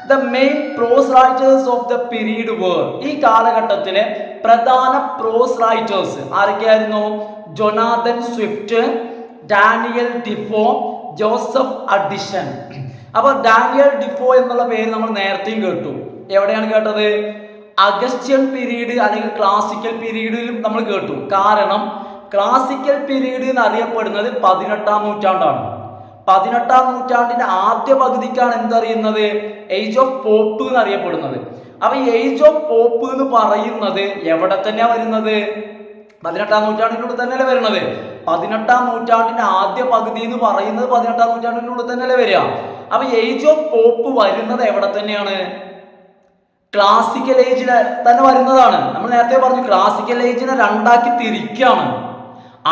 The main prose writers of the period were, ഈ കാലഘട്ടത്തിലെ പ്രധാന പ്രോസ് റൈറ്റേഴ്സ് ആരൊക്കെയായിരുന്നു? Jonathan Swift, Daniel Defoe, Joseph Addison. അപ്പൊ Daniel Defoe എന്നുള്ള പേര് നമ്മൾ നേരത്തെയും കേട്ടു. എവിടെയാണ് കേട്ടത്? അഗസ്റ്റ്യൻ പീരീഡ് അല്ലെങ്കിൽ ക്ലാസിക്കൽ പീരീഡിലും നമ്മൾ കേട്ടു. കാരണം ക്ലാസിക്കൽ പീരീഡ് എന്നറിയപ്പെടുന്നത് 18-ാം നൂറ്റാണ്ടാണ്. 18-ാം നൂറ്റാണ്ടിന്റെ ആദ്യ പകുതിക്കാണ് എന്തറിയുന്നത്? ഏജ് ഓഫ് പോപ്പ് എന്നറിയപ്പെടുന്നത്. അപ്പൊ ഈ ഏജ് ഓഫ് പോപ്പ് എന്ന് പറയുന്നത് എവിടെ തന്നെയാ വരുന്നത്? 18-ാം നൂറ്റാണ്ടിനുള്ളിൽ തന്നെയല്ലേ വരുന്നത്. 18-ാം നൂറ്റാണ്ടിന്റെ ആദ്യ പകുതി എന്ന് പറയുന്നത് 18-ാം നൂറ്റാണ്ടിനുള്ളിൽ തന്നെയല്ലേ വരിക. അപ്പൊ ഏജ് ഓഫ് പോപ്പ് വരുന്നത് എവിടെ തന്നെയാണ്? ക്ലാസിക്കൽ ഏജിൽ തന്നെ വരുന്നതാണ്. നമ്മൾ നേരത്തെ പറഞ്ഞു ക്ലാസിക്കൽ ഏജിനെ രണ്ടാക്കി തിരിക്കുകയാണ്.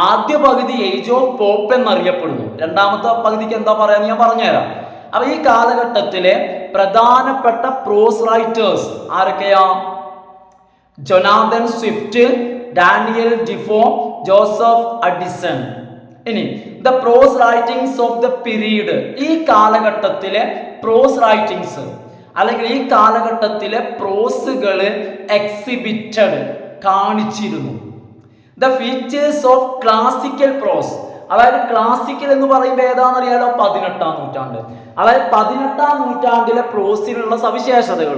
ആദ്യ പകുതി ഏജ് ഓഫ് പോപ്പ് എന്നറിയപ്പെടുന്നു. രണ്ടാമത്തെ പകുതിക്ക് എന്താ പറയാന്ന് ഞാൻ പറഞ്ഞുതരാം. അപ്പൊ ഈ കാലഘട്ടത്തിലെ പ്രധാനപ്പെട്ട പ്രോസ് റൈറ്റേഴ്സ് ആരൊക്കെയാ? Jonathan Swift, Daniel Defoe, Joseph Addison. ഇനി the prose writings of the period, ഈ കാലഘട്ടത്തിലെ പ്രോസ് റൈറ്റിംഗ്സ് അല്ലെങ്കിൽ ഈ കാലഘട്ടത്തിലെ പ്രോസുകള് എക്സിബിറ്റഡ് കാണിച്ചിരുന്നു. The features of classical prose, അതായത് ക്ലാസിക്കൽ എന്ന് പറയുമ്പോൾ ഏതാണെന്നറിയാലോ? 18-ാം നൂറ്റാണ്ട്. അതായത് 18-ാം നൂറ്റാണ്ടിലെ പ്രോസിനുള്ള സവിശേഷതകൾ,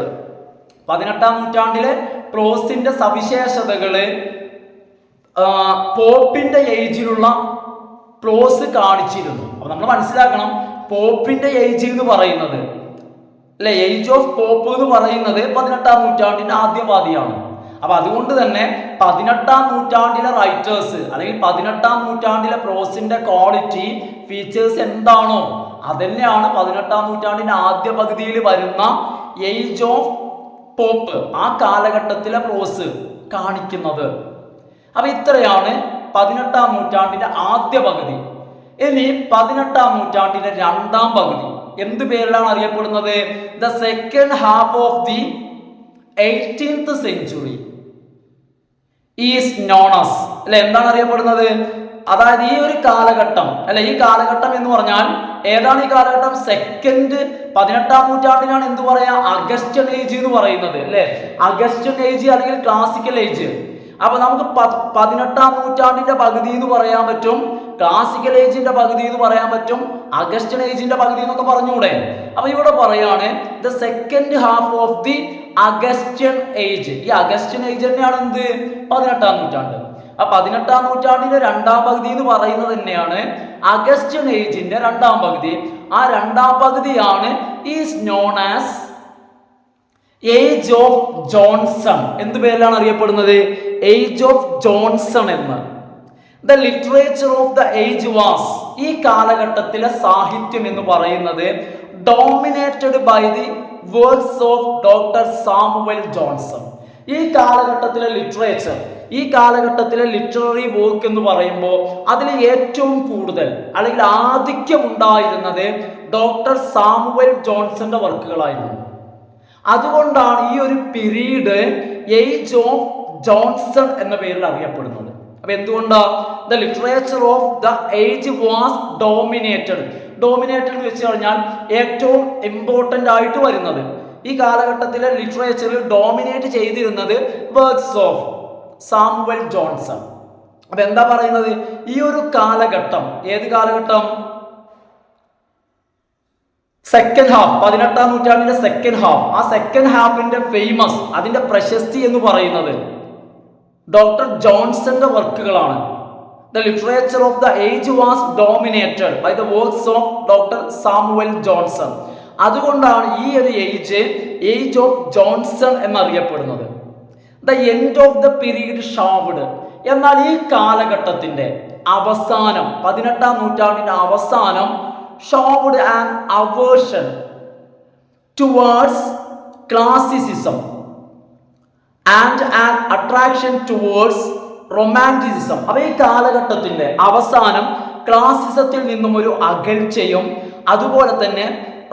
18-ാം നൂറ്റാണ്ടിലെ പ്രോസിന്റെ സവിശേഷതകള് പോപ്പിന്റെ ഏജിലുള്ള പ്രോസ് കാണിച്ചിരുന്നു. അപ്പൊ നമ്മൾ മനസ്സിലാക്കണം, പോപ്പിന്റെ ഏജ് എന്ന് പറയുന്നത് അല്ലെ, ഏജ് ഓഫ് പോപ്പ് എന്ന് പറയുന്നത് 18-ാം നൂറ്റാണ്ടിന്റെ ആദ്യപാദിയാണ്. അപ്പൊ അതുകൊണ്ട് തന്നെ 18-ാം നൂറ്റാണ്ടിലെ റൈറ്റേഴ്സ് അല്ലെങ്കിൽ 18-ാം നൂറ്റാണ്ടിലെ പ്രോസിന്റെ ക്വാളിറ്റി ഫീച്ചേഴ്സ് എന്താണോ അതന്നെയാണ് 18-ാം നൂറ്റാണ്ടിന്റെ ആദ്യ പകുതിയിൽ വരുന്ന ഏജ് ഓഫ് പോപ്പ് ആ കാലഘട്ടത്തിലെ പ്രോസ് കാണിക്കുന്നത്. അപ്പൊ ഇത്രയാണ് 18-ാം നൂറ്റാണ്ടിന്റെ ആദ്യ പകുതി. ഇനി 18-ാം നൂറ്റാണ്ടിന്റെ രണ്ടാം പകുതി എന്ത് പേരിലാണ് അറിയപ്പെടുന്നത്? The second half of the 18th century is known as, അല്ലെ എന്താണ് അറിയപ്പെടുന്നത്? അതായത് ഈ ഒരു കാലഘട്ടം അല്ലെ, ഈ കാലഘട്ടം എന്ന് പറഞ്ഞാൽ ഏതാണ് ഈ കാലഘട്ടം? 18-ാം നൂറ്റാണ്ടിനാണ് എന്ത് പറയാ? അഗസ്റ്റ്യൻ ഏജ് എന്ന് പറയുന്നത് അല്ലെ, അഗസ്റ്റ്യൻ ഏജ് അല്ലെങ്കിൽ ക്ലാസിക്കൽ ഏജ്. അപ്പൊ നമുക്ക് 18-ാം നൂറ്റാണ്ടിന്റെ പകുതി എന്ന് പറയാൻ പറ്റും, ക്ലാസിക്കൽ ഏജിന്റെ പകുതി എന്ന് പറയാൻ പറ്റും, അഗസ്റ്റ്യൻ ഏജിന്റെ പകുതി എന്നൊക്കെ പറഞ്ഞൂടെ? അപ്പൊ ഇവിടെ പറയാണ് the second half of the Augustine age. ഈ അഗസ്റ്റ്യൻ ഏജ് തന്നെയാണ് എന്ത്? 18-ാം നൂറ്റാണ്ട്. ആ 18-ാം നൂറ്റാണ്ടിന്റെ രണ്ടാം പകുതി എന്ന് പറയുന്നത് തന്നെയാണ് അഗസ്റ്റ്യൻ ഏജിന്റെ രണ്ടാം പകുതി. ആ രണ്ടാം പകുതിയാണ് is known as age of Johnson. എന്ത് പേരിലാണ് അറിയപ്പെടുന്നത്? ഏജ് ഓഫ് ജോൺസൺ എന്ന്. The literature of the age was, ഈ കാലഘട്ടത്തിലെ സാഹിത്യം എന്ന് പറയുന്നത് dominated by the works of doctor Samuel Johnson. ഈ കാലഘട്ടത്തിലെ ലിറ്ററേച്ചർ, ഈ കാലഘട്ടത്തിലെ ലിറ്റററി വർക്ക് എന്ന് പറയുമ്പോൾ അതിൽ ഏറ്റവും കൂടുതൽ അല്ലെങ്കിൽ ആധിക്യം ഉണ്ടായിരുന്നത് ഡോക്ടർ സാമുവൽ ജോൺസന്റെ വർക്കുകളായിരുന്നു. അതുകൊണ്ടാണ് ഈ ഒരു പീരീഡ് ഏജ് ഓഫ് ജോൺസൺ എന്ന പേരിൽ അറിയപ്പെടുന്നത്. അപ്പൊ എന്തുകൊണ്ടാ? The literature of the age was dominated. Dominated എന്ന് വെച്ച് കഴിഞ്ഞാൽ ഏറ്റവും ഇമ്പോർട്ടന്റ് ആയിട്ട് വരുന്നത്, ഈ കാലഘട്ടത്തിലെ ലിറ്ററേച്ചറിൽ ഡോമിനേറ്റ് ചെയ്തിരുന്നത് വർക്ക്സ് ഓഫ് സാമുവൽ ജോൺസൺ. അപ്പൊ എന്താ പറയുന്നത്? ഈ ഒരു കാലഘട്ടം, ഏത് കാലഘട്ടം? സെക്കൻഡ് ഹാഫ്, 18-ാം നൂറ്റാണ്ടിന്റെ സെക്കൻഡ് ഹാഫ്. ആ സെക്കൻഡ് ഹാഫിന്റെ ഫേമസ്, അതിന്റെ പ്രശസ്തി എന്ന് പറയുന്നത് ഡോക്ടർ ജോൺസന്റെ വർക്കുകളാണ്. The literature of the age was dominated by the works of doctor Samuel Johnson. അതുകൊണ്ടാണ് ഈ ഒരു ഏജ് ഓഫ് ജോൺസൺ എന്നറിയപ്പെടുന്നത്. The end of the period showed, എന്നാൽ ഈ കാലഘട്ടത്തിന്റെ അവസാനം 18ാം നൂറ്റാണ്ടിന്റെ അവസാനം showed an aversion towards classicism and an attraction towards romanticism. അപ്പൊ ഈ കാലഘട്ടത്തിന്റെ അവസാനം ക്ലാസിസത്തിൽ നിന്നും ഒരു അകൽച്ചയും അതുപോലെ തന്നെ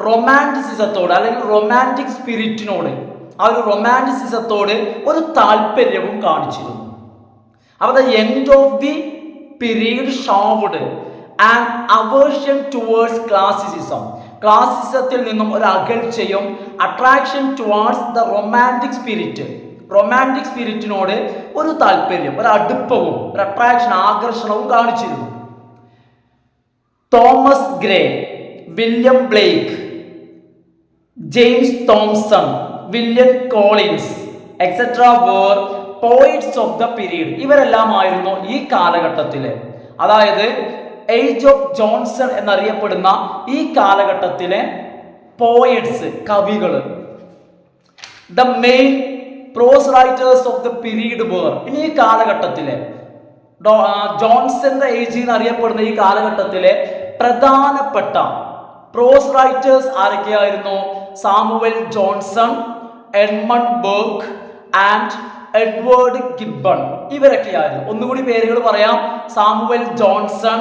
റൊമാൻറ്റിസിസത്തോട് അല്ലെങ്കിൽ റൊമാൻറ്റിക് സ്പിരിറ്റിനോട് ആ ഒരു റൊമാൻറ്റിസിസത്തോട് ഒരു താല്പര്യവും കാണിച്ചിരുന്നു. അപ്പോൾ the end of the period showed an aversion towards classicism, ക്ലാസിസത്തിൽ നിന്നും ഒരു അകൽച്ചയും attraction towards the romantic spirit, romantic സ്പിരിറ്റിനോട് ഒരു താല്പര്യം, ഒരു അടുപ്പവും ഒരു അട്രാക്ഷൻ ആകർഷണവും കാണിച്ചിരുന്നു. Thomas Gray, William Blake, James Thomson, William Collins etcetera were poets of the period. ഇവരെല്ലാമായിരുന്നു ഈ കാലഘട്ടത്തിലെ, അതായത് ഏജ് ഓഫ് ജോൺസൺ എന്നറിയപ്പെടുന്ന ഈ കാലഘട്ടത്തിലെ പോയറ്റ്സ്, കവികൾ. The main prose writers of the period were. ഇനി ഈ കാലഘട്ടത്തിലെ ജോൺസന്റെ ഏജ് എന്നറിയപ്പെടുന്ന ഈ കാലഘട്ടത്തിലെ പ്രധാനപ്പെട്ട പ്രോസ് റൈറ്റേഴ്സ് ആരൊക്കെയായിരുന്നു? Samuel Johnson, Edmund Burke and Edward Gibbon. ഇവരൊക്കെയായിരുന്നു. ഒന്നുകൂടി പേരുകൾ പറയാം: Samuel Johnson,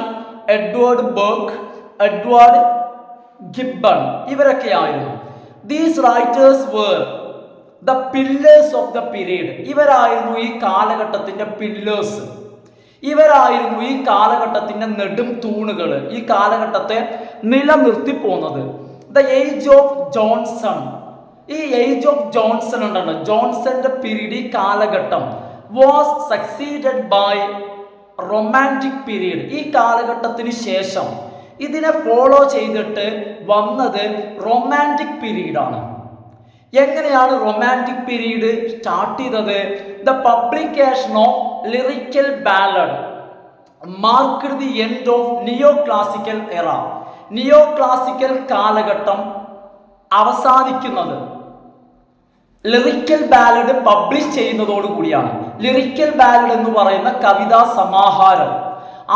Edward Burke, Edward Gibbon. ഇവരൊക്കെയായിരുന്നു. These writers were the pillars of the period. ഇവരായിരുന്നു ഈ കാലഘട്ടത്തിന്റെ പില്ലേഴ്സ്, ഇവരായിരുന്നു ഈ കാലഘട്ടത്തിന്റെ നെടും തൂണുകൾ, ഈ കാലഘട്ടത്തെ നിലനിർത്തി പോന്നത്. ദ ഏജ് ഓഫ് ജോൺസൺ, ഈ ഏജ് ഓഫ് ജോൺസൺ ഉണ്ടല്ലോ, ജോൺസന്റെ പീരീഡ്, ഈ കാലഘട്ടം was succeeded by romantic period. ഈ കാലഘട്ടത്തിന് ശേഷം ഇതിനെ ഫോളോ ചെയ്തിട്ട് വന്നത് റൊമാൻറ്റിക് പീരീഡാണ്. എങ്ങനെയാണ് റൊമാൻറ്റിക് പീരീഡ് സ്റ്റാർട്ട് ചെയ്തത്? The publication of lyrical ballad marked the end of neoclassical era. Neo classical കാലഘട്ടം അവസാനിക്കുന്നത് ലിറിക്കൽ ബാലഡ് പബ്ലിഷ് ചെയ്യുന്നതോടു കൂടിയാണ്. ലിറിക്കൽ ബാലഡ് എന്ന് പറയുന്ന കവിതാ സമാഹാരം,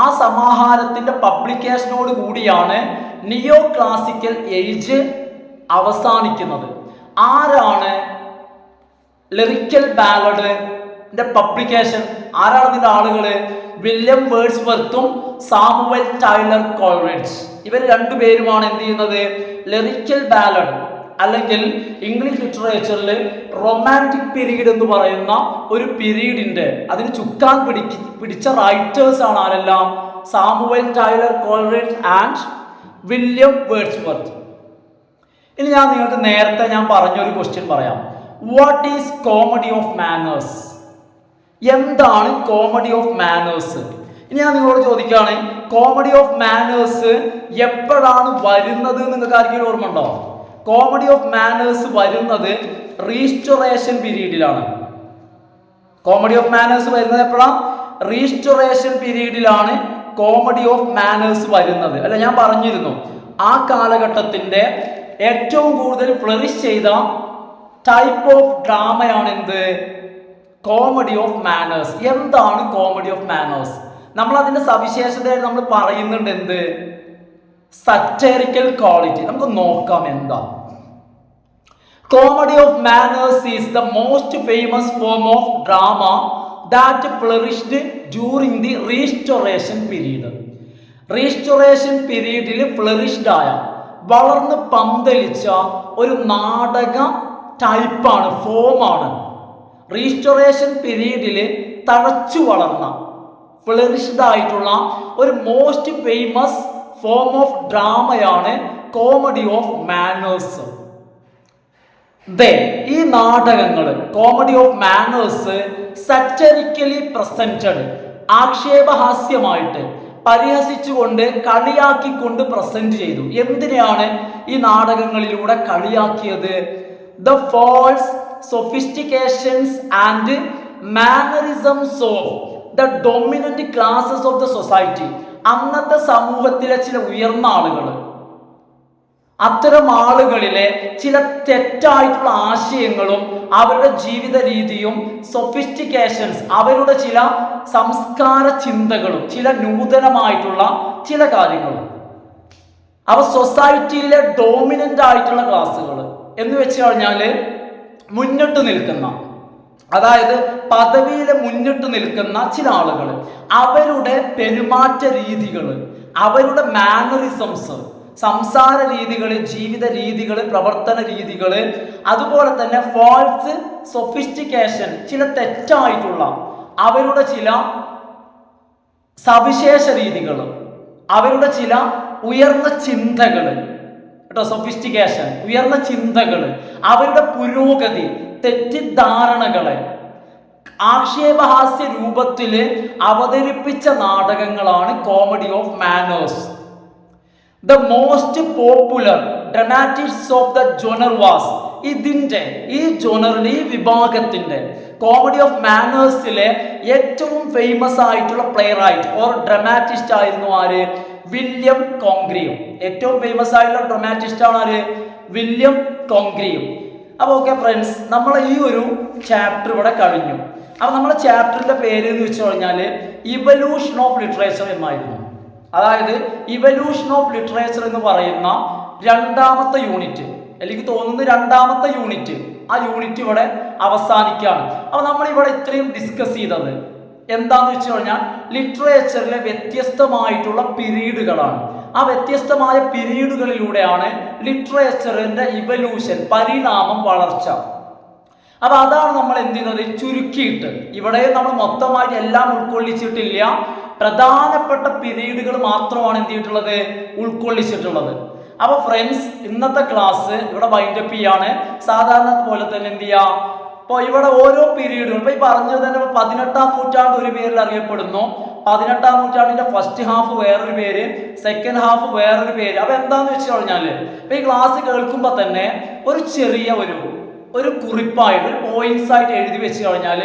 ആ സമാഹാരത്തിന്റെ പബ്ലിക്കേഷനോട് കൂടിയാണ് നിയോ ക്ലാസിക്കൽ ഏജ് അവസാനിക്കുന്നത്. ആരാണ് ലിറിക്കൽ ബാലഡിന്റെ പബ്ലിക്കേഷൻ? ആരാണ് ഇതിന്റെ ആളുകൾ? വില്യം വേർഡ്സ്വർത്തും സാമുവൽ ടൈലർ കോൾറിഡ്ജ്. ഇവർ രണ്ടുപേരുമാണ് എന്ത് ചെയ്യുന്നത്? ലിറിക്കൽ ബാലഡ് അല്ലെങ്കിൽ ഇംഗ്ലീഷ് ലിറ്ററേച്ചറിൽ റൊമാൻറ്റിക് പീരീഡ് എന്ന് പറയുന്ന ഒരു പീരീഡിന്റെ അതിന് ചുക്കാൻ പിടിച്ച റൈറ്റേഴ്സ് ആണ് ആരെല്ലാം? Samuel Taylor Coleridge and William Wordsworth. ഇനി ഞാൻ നിങ്ങൾക്ക് നേരത്തെ ഞാൻ പറഞ്ഞൊരു ക്വസ്റ്റ്യൻ പറയാം. What is comedy of manners? എന്താണ് കോമഡി ഓഫ് മാനേഴ്സ്? ഇനി ഞാൻ നിങ്ങളോട് ചോദിക്കുകയാണ്, കോമഡി ഓഫ് മാനേഴ്സ് എപ്പോഴാണ് വരുന്നത്? നിങ്ങൾക്ക് ആർക്കെങ്കിലും ഓർമ്മ ഉണ്ടോ? കോമഡി ഓഫ് മാനേഴ്സ് വരുന്നത് റീസ്റ്റോറേഷൻ പീരീഡിലാണ്. കോമഡി ഓഫ് മാനേഴ്സ് വരുന്നത് എപ്പോഴാണ്? റീസ്റ്റോറേഷൻ പീരീഡിലാണ് കോമഡി ഓഫ് മാനേഴ്സ് വരുന്നത്. അല്ല, ഞാൻ പറഞ്ഞിരുന്നു ആ കാലഘട്ടത്തിന്റെ ഏറ്റവും കൂടുതൽ ഫ്ലറിഷ് ചെയ്ത ടൈപ്പ് ഓഫ് ഡ്രാമയാണ് എന്ത്? Comedy of manners. എന്താണ് കോമഡി ഓഫ് മാനേഴ്സ്? നമ്മൾ അതിന്റെ സവിശേഷതയായിട്ട് നമ്മൾ പറയുന്നുണ്ട് എന്ത്? സറ്ററിക്കൽ ക്വാളിറ്റി. നമുക്ക് നോക്കാം എന്താ. Comedy of manners is the most famous form of drama that flourished during the restoration period. Restoration പീരീഡിൽ ഫ്ലറിഷ്ഡ് ആയ, വളർന്ന് പന്തലിച്ച ഒരു നാടക ടൈപ്പാണ്, ഫോമാണ്. റീസ്റ്റോറേഷൻ പീരീഡിൽ തഴച്ചു വളർന്ന, ഫ്ലറിഷ്ഡ് ആയിട്ടുള്ള ഒരു മോസ്റ്റ് ഫേമസ് ഫോം ഓഫ് ഡ്രാമയാണ് കോമഡി ഓഫ് മാനേഴ്സ്. ഈ നാടകങ്ങൾ comedy of manners satirically presented, ആക്ഷേപഹാസ്യമായിട്ട് പരിഹസിച്ചുകൊണ്ട് കളിയാക്കിക്കൊണ്ട് പ്രസന്റ് ചെയ്തു. എന്തിനെയാണ് ഈ നാടകങ്ങളിലൂടെ കളിയാക്കിയത്? The false sophistications and mannerisms of the dominant classes of the society. അന്നത്തെ സമൂഹത്തിലെ ചില ഉയർന്ന ആളുകൾ, അത്തരം ആളുകളിലെ ചില തെറ്റായിട്ടുള്ള ആശയങ്ങളും അവരുടെ ജീവിത രീതിയും സൊഫിസ്റ്റിക്കേഷൻസ്, അവരുടെ ചില സംസ്കാര ചിന്തകളും ചില നൂതനമായിട്ടുള്ള ചില കാര്യങ്ങളും അവ സൊസൈറ്റിയിലെ ഡോമിനന്റ് ആയിട്ടുള്ള ക്ലാസ്സുകൾ എന്ന് വെച്ച് കഴിഞ്ഞാൽ മുന്നിട്ട് നിൽക്കുന്ന, അതായത് പദവിയിലെ മുന്നിട്ട് നിൽക്കുന്ന ചില ആളുകൾ, അവരുടെ പെരുമാറ്റ രീതികൾ, അവരുടെ മാനറിസംസ്, സംസാര രീതികൾ, ജീവിത രീതികൾ, പ്രവർത്തന രീതികൾ, അതുപോലെ തന്നെ ഫാൾസ് സൊഫിസ്റ്റിക്കേഷൻ, ചില തെറ്റായിട്ടുള്ള അവരുടെ ചില സവിശേഷ രീതികൾ, അവരുടെ ചില ഉയർന്ന ചിന്തകൾ കേട്ടോ, സൊഫിസ്റ്റിക്കേഷൻ, ഉയർന്ന ചിന്തകൾ, അവരുടെ പുരോഗതി, തെറ്റിദ്ധാരണകളെ ആക്ഷേപഹാസ്യ രൂപത്തിൽ അവതരിപ്പിച്ച നാടകങ്ങളാണ് comedy of manners. The most popular dramatists of the genre was, ഈ ജോണറിൽ, ഈ വിഭാഗത്തിന്റെ കോമഡി ഓഫ് മാനേഴ്സിലെ ഏറ്റവും ഫേമസ് ആയിട്ടുള്ള പ്ലേ റൈറ്റ് ഓർ ഡ്രമാറ്റിസ്റ്റ് ആയിരുന്നു ആര്? വില്യം കോൺഗ്രിയം. ഏറ്റവും ഫേമസ് ആയിട്ടുള്ള ഡ്രമാറ്റിസ്റ്റ് ആണ് ആര്? വില്യം കോൺഗ്രിയം. അപ്പോൾ ഓക്കെ ഫ്രണ്ട്സ്, നമ്മൾ ഈ ഒരു ചാപ്റ്റർ ഇവിടെ കഴിഞ്ഞു. അപ്പോൾ നമ്മുടെ ചാപ്റ്ററിന്റെ പേര് എന്ന് വെച്ച് കഴിഞ്ഞാൽ ഇവല്യൂഷൻ ഓഫ് ലിറ്ററേച്ചർ എന്നായിരുന്നു. അതായത് ഇവല്യൂഷൻ ഓഫ് ലിറ്ററേച്ചർ എന്ന് പറയുന്ന രണ്ടാമത്തെ യൂണിറ്റ്, എനിക്ക് തോന്നുന്നു രണ്ടാമത്തെ യൂണിറ്റ്, ആ യൂണിറ്റ് ഇവിടെ അവസാനിക്കുകയാണ്. അപ്പോൾ നമ്മൾ ഇവിടെ ഇത്രയും ഡിസ്കസ് ചെയ്തത് എന്താന്ന് വെച്ച് കഴിഞ്ഞാൽ ലിറ്ററേച്ചറിലെ വ്യത്യസ്തമായിട്ടുള്ള പീരീഡുകളാണ്. ആ വ്യത്യസ്തമായ പീരീഡുകളിലൂടെയാണ് ലിറ്ററേച്ചറിന്റെ ഇവല്യൂഷൻ, പരിണാമം, വളർച്ച. അപ്പൊ അതാണ് നമ്മൾ എന്ത് ചെയ്യുന്നത്, ചുരുക്കിയിട്ട് ഇവിടെ നമ്മൾ മൊത്തമായിട്ട് എല്ലാം ഉൾക്കൊള്ളിച്ചിട്ടില്ല. പ്രധാനപ്പെട്ട പീരീഡുകൾ മാത്രമാണ് എന്ത് ചെയ്തിട്ടുള്ളത്, ഉൾക്കൊള്ളിച്ചിട്ടുള്ളത്. അപ്പൊ ഫ്രണ്ട്സ്, ഇന്നത്തെ ക്ലാസ് ഇവിടെ വൈൻഡപ്പ് ചെയ്യാണ്. സാധാരണ പോലെ തന്നെ എന്ത് ചെയ്യാം, ഇപ്പോൾ ഇവിടെ ഓരോ പീരീഡും ഇപ്പൊ ഈ പറഞ്ഞത് തന്നെ 18ാം നൂറ്റാണ്ട് ഒരു പേരിൽ അറിയപ്പെടുന്നു. 18ാം നൂറ്റാണ്ടിന്റെ ഫസ്റ്റ് ഹാഫ് വേറൊരു പേര്, സെക്കൻഡ് ഹാഫ് വേറൊരു പേര്. അപ്പൊ എന്താന്ന് വെച്ച് കഴിഞ്ഞാല് ഇപ്പൊ ഈ ക്ലാസ് കേൾക്കുമ്പോ തന്നെ ഒരു ചെറിയ ഒരു കുറിപ്പായിട്ട്, ഒരു പോയിന്റ്സ് ആയിട്ട് എഴുതി വെച്ച് കഴിഞ്ഞാൽ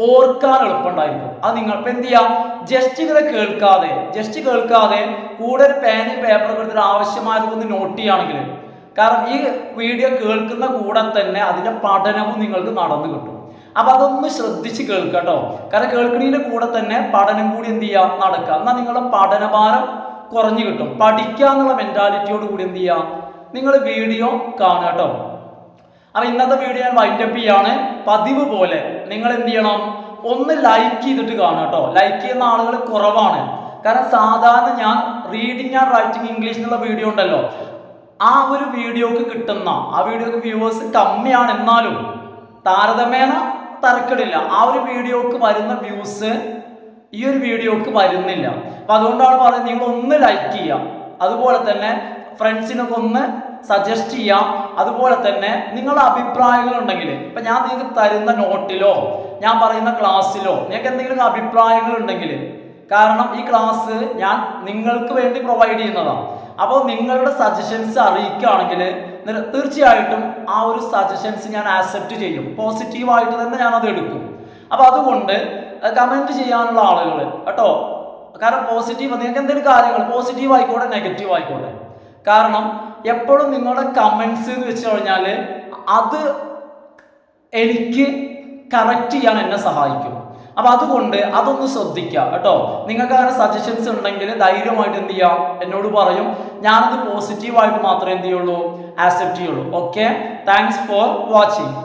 ഓർക്കാൻ എളുപ്പമുണ്ടായിരിക്കും. അത് നിങ്ങൾ ഇപ്പൊ എന്ത് ചെയ്യാം, ജസ്റ്റ് കേൾക്കാതെ കൂടെ ഒരു പേനയും പേപ്പറൊക്കെ എടുത്തിട്ട് ആവശ്യമായതൊന്ന് നോട്ട് ചെയ്യുകയാണെങ്കിൽ, കാരണം ഈ വീഡിയോ കേൾക്കുന്ന കൂടെ തന്നെ അതിന്റെ പഠനവും നിങ്ങൾക്ക് നടന്നു കിട്ടും. അപ്പൊ അതൊന്ന് ശ്രദ്ധിച്ച് കേൾക്കട്ടോ. കാരണം കേൾക്കുന്നതിന്റെ കൂടെ തന്നെ പഠനം കൂടി എന്ത് ചെയ്യാം, നടക്കുക. എന്നാൽ നിങ്ങളുടെ പഠനഭാരം കുറഞ്ഞു കിട്ടും. പഠിക്കുക എന്നുള്ള മെന്റാലിറ്റിയോട് കൂടി എന്ത് ചെയ്യാം, നിങ്ങൾ വീഡിയോ കാണുക കേട്ടോ. അപ്പൊ ഇന്നത്തെ വീഡിയോ ഞാൻ വൈൻഡപ്പ് ചെയ്യാണ്. പതിവ് പോലെ നിങ്ങൾ എന്ത് ചെയ്യണം, ഒന്ന് ലൈക്ക് ചെയ്തിട്ട് കാണുക കേട്ടോ. ലൈക്ക് ചെയ്യുന്ന ആളുകൾ കുറവാണ്. കാരണം സാധാരണ ഞാൻ റീഡിങ് ആൻഡ് റൈറ്റിംഗ് ഇംഗ്ലീഷ് എന്നുള്ള വീഡിയോ ഉണ്ടല്ലോ, ആ ഒരു വീഡിയോക്ക് കിട്ടുന്ന, ആ വീഡിയോക്ക് വ്യൂവേഴ്സ് കമ്മിയാണ്, എന്നാലും താരതമ്യേന തരക്കേടില്ല. ആ ഒരു വീഡിയോക്ക് വരുന്ന വ്യൂസ് ഈ ഒരു വീഡിയോക്ക് വരുന്നില്ല. അപ്പൊ അതുകൊണ്ടാണ് പറയുന്നത്, നിങ്ങൾ ഒന്ന് ലൈക്ക് ചെയ്യാം. അതുപോലെ തന്നെ ഫ്രണ്ട്സിനൊക്കെ ഒന്ന് സജസ്റ്റ് ചെയ്യാം. അതുപോലെ തന്നെ നിങ്ങളുടെ അഭിപ്രായങ്ങൾ ഉണ്ടെങ്കിൽ, ഇപ്പൊ ഞാൻ നിങ്ങൾക്ക് തരുന്ന നോട്ടിലോ ഞാൻ പറയുന്ന ക്ലാസ്സിലോ നിങ്ങൾക്ക് എന്തെങ്കിലും അഭിപ്രായങ്ങൾ ഉണ്ടെങ്കിൽ, കാരണം ഈ ക്ലാസ് ഞാൻ നിങ്ങൾക്ക് വേണ്ടി പ്രൊവൈഡ് ചെയ്യുന്നതാണ്. അപ്പോൾ നിങ്ങളുടെ സജഷൻസ് അറിയിക്കുകയാണെങ്കിൽ തീർച്ചയായിട്ടും ആ ഒരു സജഷൻസ് ഞാൻ ആക്സെപ്റ്റ് ചെയ്യും. പോസിറ്റീവായിട്ട് തന്നെ ഞാൻ അത് എടുക്കും. അപ്പോൾ അതുകൊണ്ട് കമൻറ്റ് ചെയ്യാനുള്ള ആളുകൾ കേട്ടോ, കാരണം പോസിറ്റീവ്, നിങ്ങൾക്ക് എന്തെങ്കിലും കാര്യങ്ങൾ പോസിറ്റീവ് ആയിക്കോട്ടെ നെഗറ്റീവ് ആയിക്കോട്ടെ, കാരണം എപ്പോഴും നിങ്ങളുടെ കമൻസ് എന്ന് വെച്ച് കഴിഞ്ഞാൽ അത് എനിക്ക് കറക്റ്റ് ചെയ്യാൻ എന്നെ സഹായിക്കും. അപ്പൊ അതുകൊണ്ട് അതൊന്ന് ശ്രദ്ധിക്കുക കേട്ടോ. നിങ്ങൾക്ക് അങ്ങനെ സജഷൻസ് ഉണ്ടെങ്കിൽ ധൈര്യമായിട്ട് എന്ത് ചെയ്യാം, എന്നോട് പറയും. ഞാനത് പോസിറ്റീവായിട്ട് മാത്രമേ എന്ത് ചെയ്യുള്ളൂ, ആക്സെപ്റ്റ് ചെയ്യുള്ളൂ. Okay, thanks for watching.